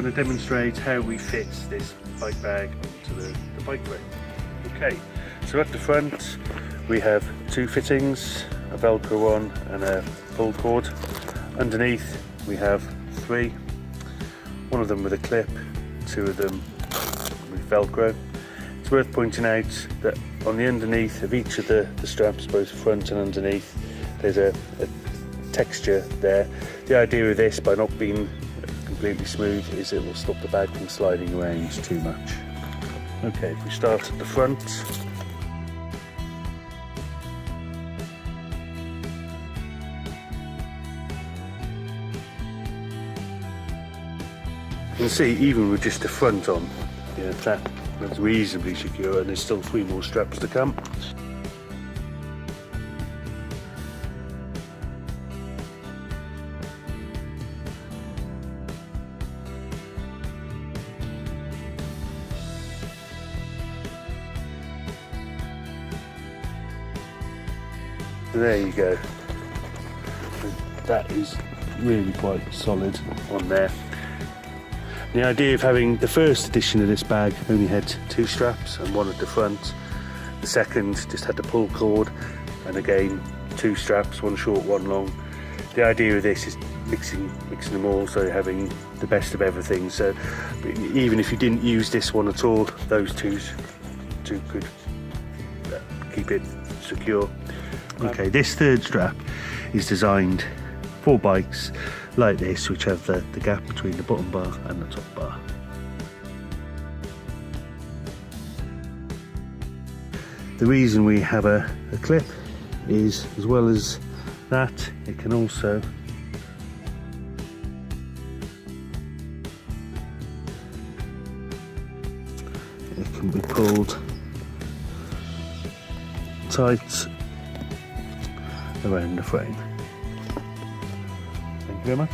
going to demonstrate how we fit this bike bag onto the bike frame. Okay, so at the front we have two fittings, a Velcro one and a pull cord. Underneath we have three, one of them with a clip, two of them with Velcro. It's worth pointing out that on the underneath of each of the straps, both front and underneath, there's a texture there. The idea of this, by not being completely smooth, is it will stop the bag from sliding around too much. Okay, if we start at the front, you can see even with just the front on, that's reasonably secure, and there's still three more straps to come. So there you go. That is really quite solid on there. The idea of having the first edition of this bag only had two straps and one at the front. The second just had the pull cord and again two straps, one short, one long. The idea of this is mixing them all, so having the best of everything. So even if you didn't use this one at all, those two could keep it secure. Okay, this third strap is designed for bikes like this, which have the gap between the bottom bar and the top bar. The reason we have a clip is, as well as that, it can also be pulled tight around the frame. Thank you very much.